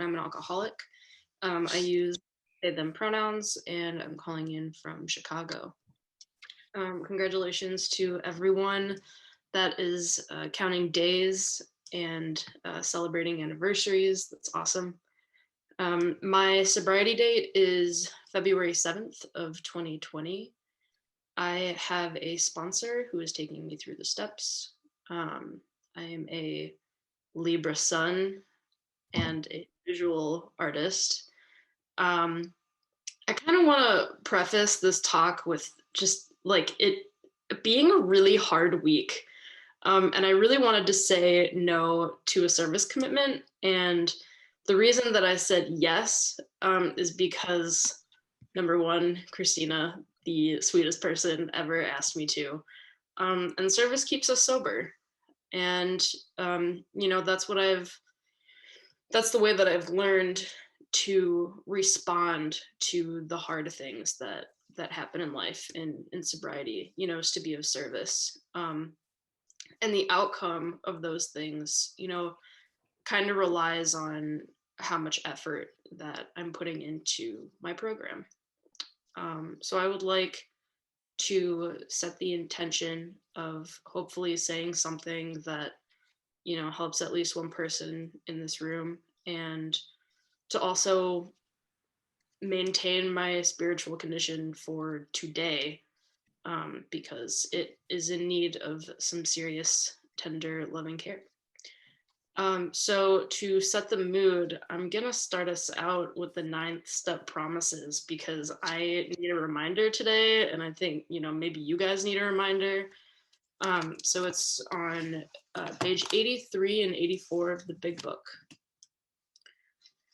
and I'm an alcoholic. I use they, them pronouns, and I'm calling in from Chicago. Congratulations to everyone that is counting days and celebrating anniversaries. That's awesome. My sobriety date is February 7th of 2020. I have a sponsor who is taking me through the steps. I am a Libra sun and a visual artist. I kind of want to preface this talk with just like it being a really hard week. And I really wanted to say no to a service commitment. And the reason that I said yes is because, number one, Christina, the sweetest person ever, asked me to. And service keeps us sober. And, that's the way that I've learned to respond to the hard things that happen in life in sobriety, is to be of service. And the outcome of those things, kind of relies on how much effort that I'm putting into my program. So I would like to set the intention of hopefully saying something that, helps at least one person in this room, and to also maintain my spiritual condition for today, because it is in need of some serious, tender, loving care. So to set the mood, I'm gonna start us out with the 9th step promises, because I need a reminder today, and I think maybe you guys need a reminder. So it's on page 83 and 84 of the big book.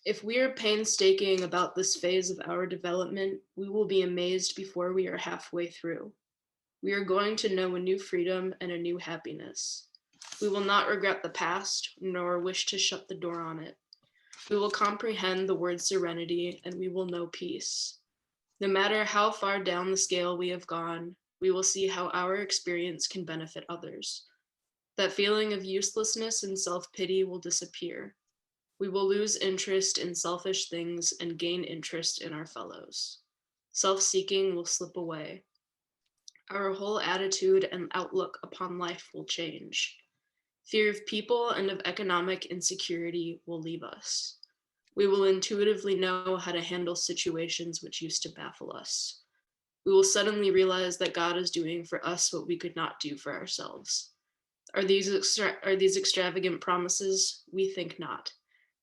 If we are painstaking about this phase of our development, we will be amazed before we are halfway through. We are going to know a new freedom and a new happiness. We will not regret the past, nor wish to shut the door on it. We will comprehend the word serenity, and we will know peace. No matter how far down the scale we have gone, we will see how our experience can benefit others. That feeling of uselessness and self-pity will disappear. We will lose interest in selfish things and gain interest in our fellows. Self-seeking will slip away. Our whole attitude and outlook upon life will change. Fear of people and of economic insecurity will leave us. We will intuitively know how to handle situations which used to baffle us. We will suddenly realize that God is doing for us what we could not do for ourselves. Are these extravagant promises? We think not.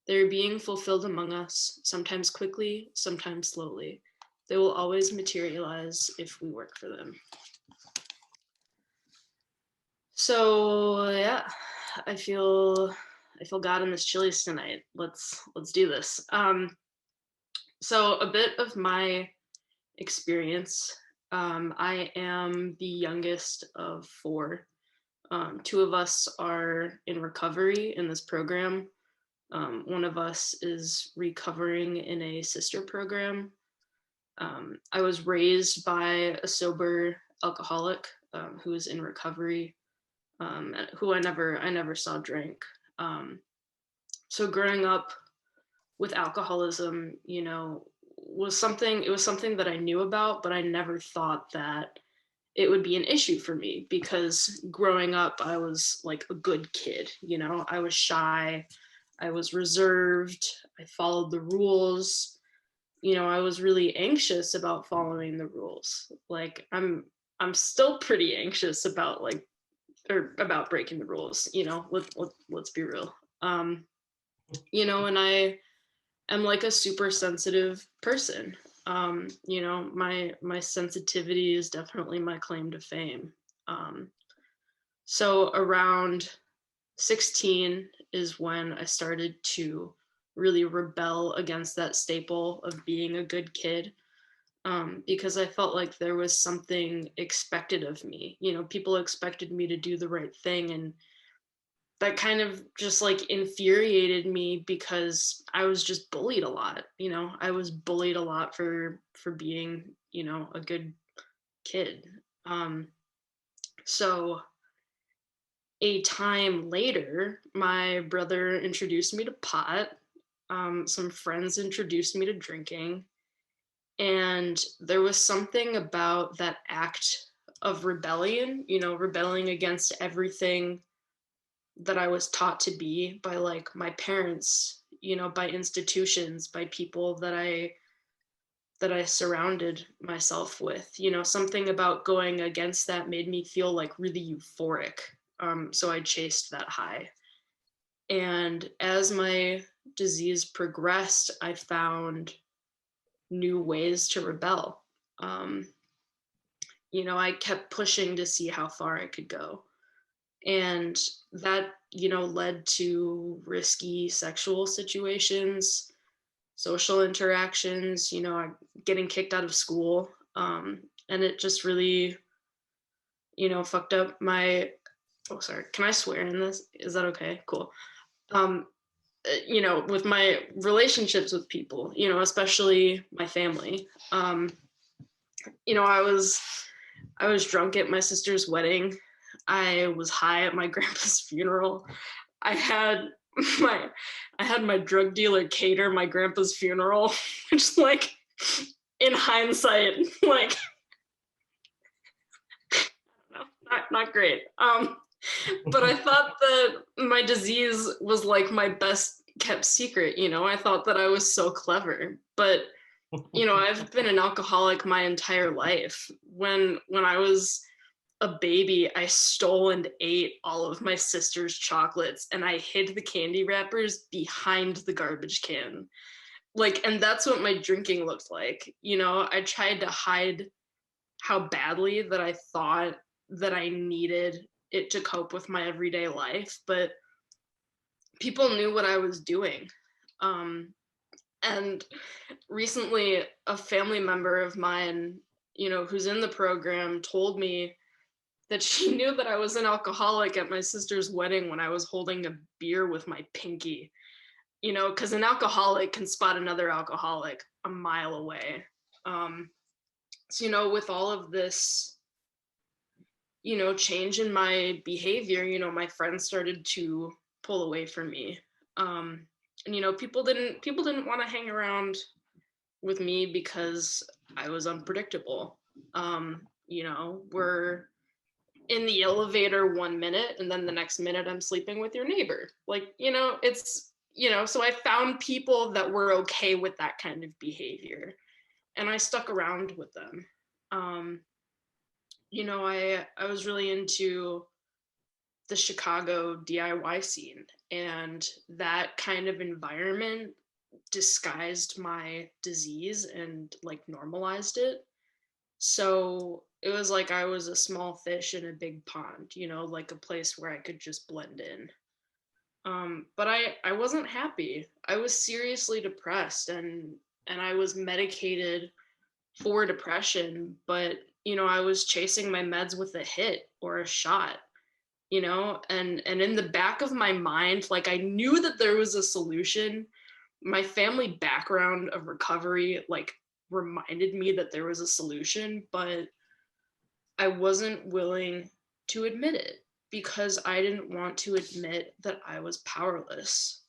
They are being fulfilled among us, sometimes quickly, sometimes slowly. They will always materialize if we work for them. So yeah, I feel God in this Chili's tonight. Let's do this. So a bit of my experience. I am the youngest of 4. 2 of us are in recovery in this program. One of us is recovering in a sister program. I was raised by a sober alcoholic who is in recovery, who I never saw drink. So growing up with alcoholism, was something that I knew about, but I never thought that it would be an issue for me, because growing up, I was like a good kid. I was shy, I was reserved, I followed the rules. I was really anxious about following the rules. Like I'm still pretty anxious about about breaking the rules. Let's be real. And I am like a super sensitive person. My sensitivity is definitely my claim to fame. So around 16 is when I started to really rebel against that staple of being a good kid, because I felt like there was something expected of me. People expected me to do the right thing, and that kind of just like infuriated me, because I was just bullied a lot. I was bullied a lot for being, a good kid. So a time later, my brother introduced me to pot, Some friends introduced me to drinking, and there was something about that act of rebellion, rebelling against everything that I was taught to be by like my parents, by institutions, by people that I surrounded myself with. Something about going against that made me feel like really euphoric. So I chased that high. And as my disease progressed, I found new ways to rebel. Um, I kept pushing to see how far I could go. And that, led to risky sexual situations, social interactions, getting kicked out of school. And it just really, fucked up my, oh, sorry, can I swear in this? Is that okay? Cool. Um, with my relationships with people, especially my family. I was drunk at my sister's wedding. I was high at my grandpa's funeral. I had my drug dealer cater my grandpa's funeral, which like in hindsight, like no, not great. But I thought that my disease was like my best kept secret, I thought that I was so clever. But I've been an alcoholic my entire life. When I was a baby, I stole and ate all of my sister's chocolates and I hid the candy wrappers behind the garbage can. Like, and that's what my drinking looked like. I tried to hide how badly that I thought that I needed it to cope with my everyday life, but people knew what I was doing. And recently, a family member of mine, who's in the program, told me that she knew that I was an alcoholic at my sister's wedding when I was holding a beer with my pinky, because an alcoholic can spot another alcoholic a mile away. So, with all of this, change in my behavior, my friends started to pull away from me. And, people didn't want to hang around with me because I was unpredictable. We're in the elevator 1 minute and then the next minute I'm sleeping with your neighbor. Like, so I found people that were okay with that kind of behavior and I stuck around with them. I was really into the Chicago DIY scene, and that kind of environment disguised my disease and like normalized it. So it was like I was a small fish in a big pond, like a place where I could just blend in. But I wasn't happy. I was seriously depressed and I was medicated for depression, but I was chasing my meds with a hit or a shot, and in the back of my mind, like I knew that there was a solution. My family background of recovery like reminded me that there was a solution, but I wasn't willing to admit it because I didn't want to admit that I was powerless.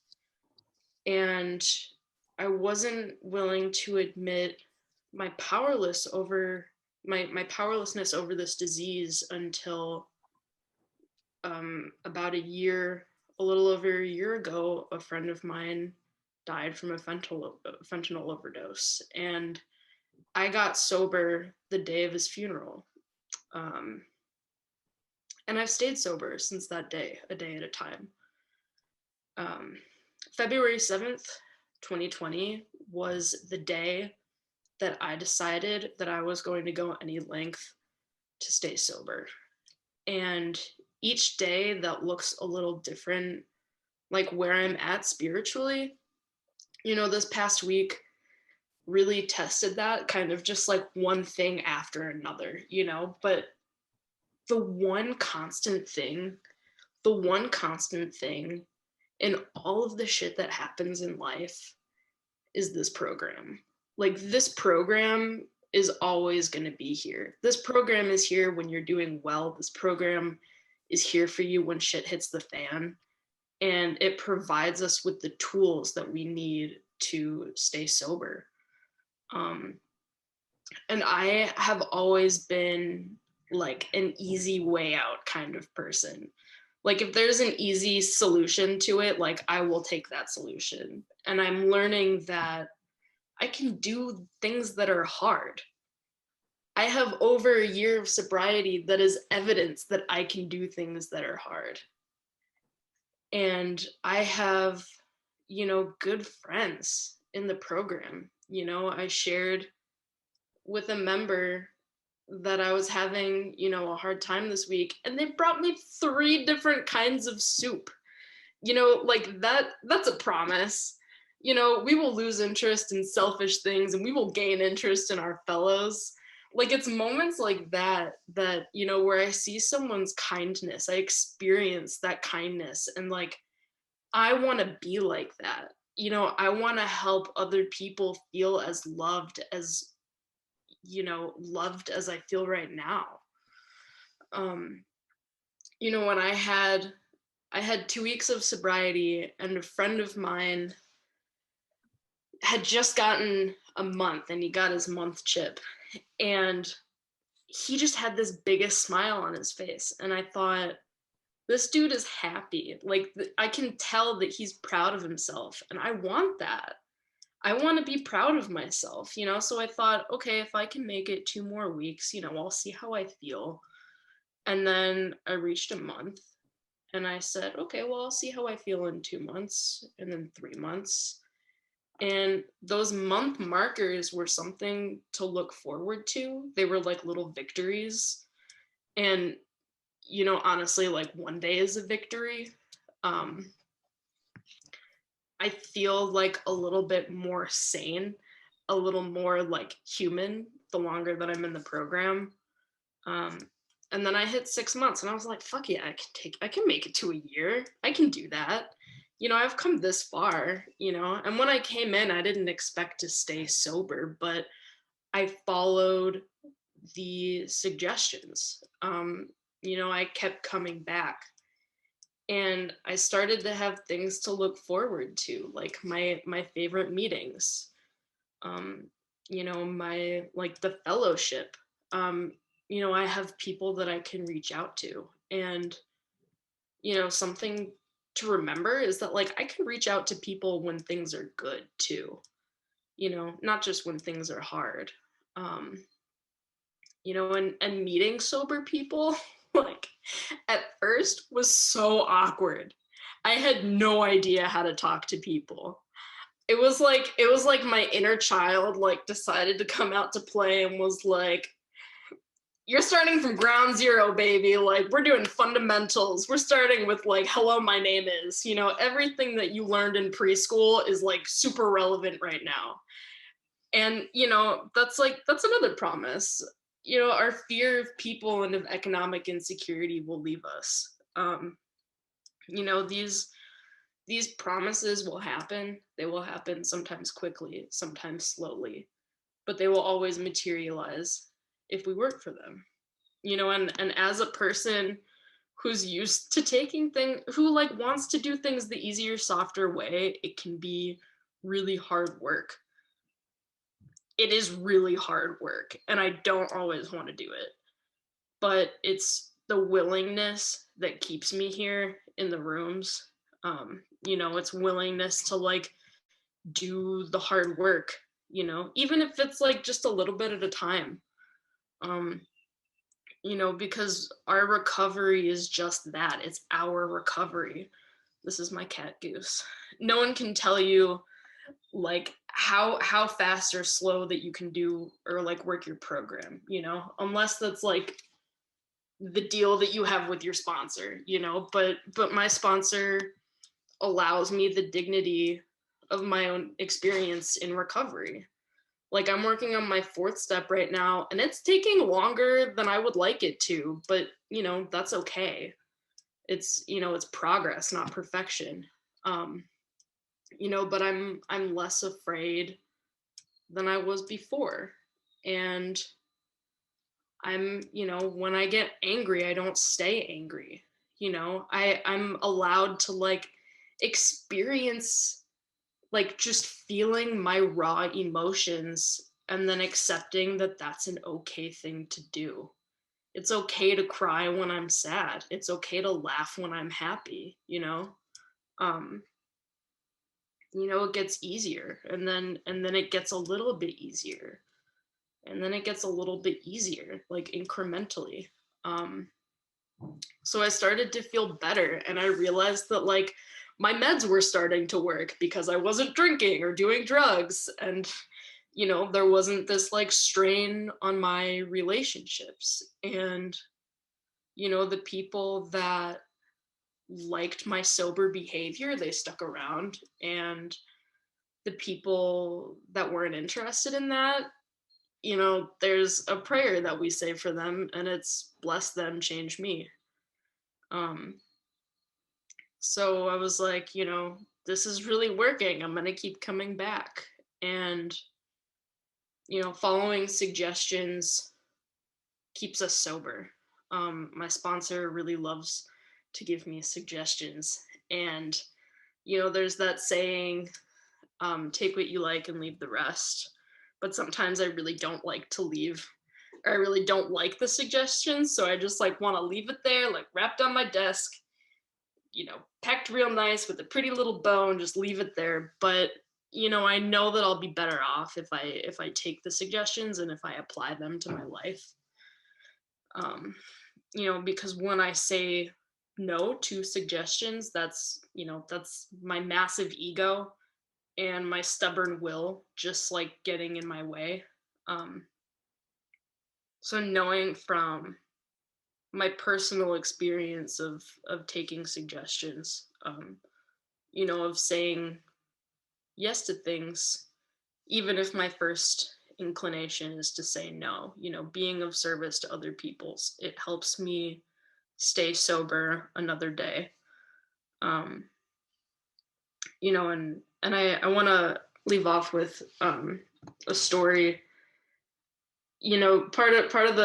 And I wasn't willing to admit my my powerlessness over this disease until about a little over a year ago. A friend of mine died from a fentanyl overdose, and I got sober the day of his funeral. Um, and I've stayed sober since that day, a day at a time. Um, February 7th, 2020 was the day that I decided that I was going to go any length to stay sober. And each day that looks a little different, like where I'm at spiritually. This past week really tested that, kind of just like one thing after another, but the one constant thing, in all of the shit that happens in life is this program. Like, this program is always going to be here. This program is here when you're doing well. This program is here for you when shit hits the fan. and it provides us with the tools that we need to stay sober. Um, and I have always been like an easy way out kind of person. Like if there's an easy solution to it, like I will take that solution. And I'm learning that I can do things that are hard. I have over a year of sobriety that is evidence that I can do things that are hard. And I have, good friends in the program. I shared with a member that I was having, a hard time this week, and they brought me 3 different kinds of soup. Like that's a promise. We will lose interest in selfish things and we will gain interest in our fellows. Like it's moments like that, where I see someone's kindness, I experience that kindness, and like I want to be like that. I want to help other people feel as loved as I feel right now. Um, when I had 2 weeks of sobriety, and a friend of mine had just gotten a month, and he got his month chip, and he just had this biggest smile on his face. And I thought, this dude is happy. Like I can tell that he's proud of himself, and I want that. I want to be proud of myself. So I thought, okay, if I can make it 2 more weeks, I'll see how I feel. And then I reached a month, and I said, okay, well, I'll see how I feel in 2 months, and then 3 months. And those month markers were something to look forward to. They were like little victories. And, honestly, like one day is a victory. Um, I feel like a little bit more sane, a little more like human the longer that I'm in the program. Um, and then I hit 6 months, and I was like, fuck yeah, I can make it to a year. I can do that. I've come this far. And when I came in, I didn't expect to stay sober, but I followed the suggestions. I kept coming back, and I started to have things to look forward to, like my favorite meetings, um, my like the fellowship. Um, I have people that I can reach out to. And, something to remember is that like I can reach out to people when things are good too, not just when things are hard. Um, and meeting sober people, like at first was so awkward. I had no idea how to talk to people. It was like my inner child like decided to come out to play and was like, you're starting from ground zero, baby. Like, we're doing fundamentals. We're starting with like, hello, my name is. Everything that you learned in preschool is like super relevant right now. And, that's another promise. Our fear of people and of economic insecurity will leave us. You know, these promises will happen. They will happen sometimes quickly, sometimes slowly, but they will always materialize if we work for them. And as a person who's used to taking things, who like wants to do things the easier, softer way, it can be really hard work. It is really hard work, and I don't always want to do it, but it's the willingness that keeps me here in the rooms. It's willingness to like do the hard work, even if it's like just a little bit at a time. Um, because our recovery is just that. It's our recovery. This is my cat Goose. No one can tell you like how fast or slow that you can do or like work your program, unless that's like the deal that you have with your sponsor, but my sponsor allows me the dignity of my own experience in recovery. Like I'm working on my 4th step right now, and it's taking longer than I would like it to, but that's okay. It's progress, not perfection. Um, but I'm less afraid than I was before. And when I get angry, I don't stay angry. I'm allowed to like experience like just feeling my raw emotions and then accepting that that's an okay thing to do. It's okay to cry when I'm sad. It's okay to laugh when I'm happy, you know? Um, it gets easier and then it gets a little bit easier. And then it gets a little bit easier, like incrementally. Um, so I started to feel better and I realized that like my meds were starting to work because I wasn't drinking or doing drugs and there wasn't this like strain on my relationships and the people that liked my sober behavior, they stuck around, and the people that weren't interested in that, there's a prayer that we say for them and it's bless them, change me. Um so I was like, this is really working. I'm going to keep coming back. And following suggestions keeps us sober. My sponsor really loves to give me suggestions. And, there's that saying, take what you like and leave the rest. But sometimes I really don't like to leave, or I really don't like the suggestions. So I just like want to leave it there, like wrapped on my desk, packed real nice with a pretty little bow and just leave it there. But I know that I'll be better off if I take the suggestions and if I apply them to my life. Um, because when I say no to suggestions, that's my massive ego and my stubborn will just like getting in my way. Um, so knowing from my personal experience of taking suggestions, of saying yes to things, even if my first inclination is to say no, being of service to other people's, it helps me stay sober another day. Um, and I want to leave off with a story. Part of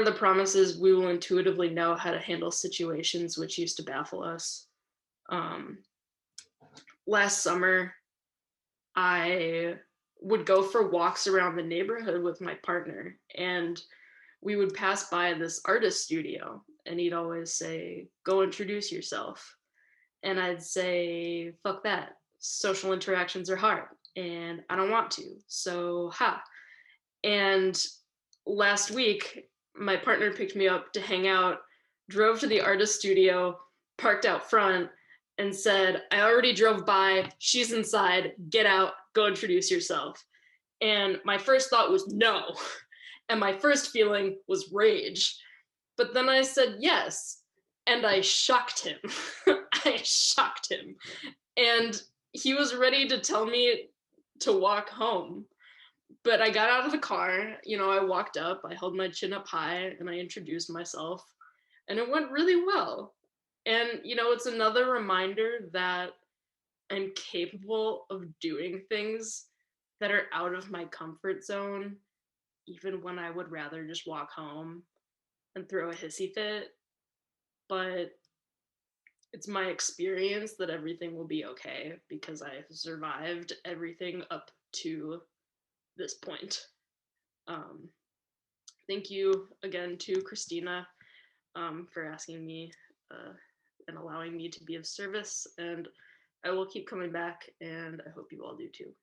the promise is we will intuitively know how to handle situations which used to baffle us. Um, Last summer, I would go for walks around the neighborhood with my partner, and we would pass by this artist studio, and he'd always say, "Go introduce yourself." And I'd say, "Fuck that. Social interactions are hard, and I don't want to. So, ha." And last week, my partner picked me up to hang out, drove to the artist studio, parked out front, and said, "I already drove by. She's inside. Get out. Go introduce yourself." And my first thought was no. And my first feeling was rage. But then I said yes. And I shocked him. I shocked him. And he was ready to tell me to walk home. But I got out of the car, I walked up, I held my chin up high, and I introduced myself. And it went really well. And, it's another reminder that I'm capable of doing things that are out of my comfort zone, even when I would rather just walk home and throw a hissy fit. But it's my experience that everything will be okay because I have survived everything up to this point. Um, Thank you again to Christina for asking me and allowing me to be of service. And I will keep coming back, and I hope you all do too.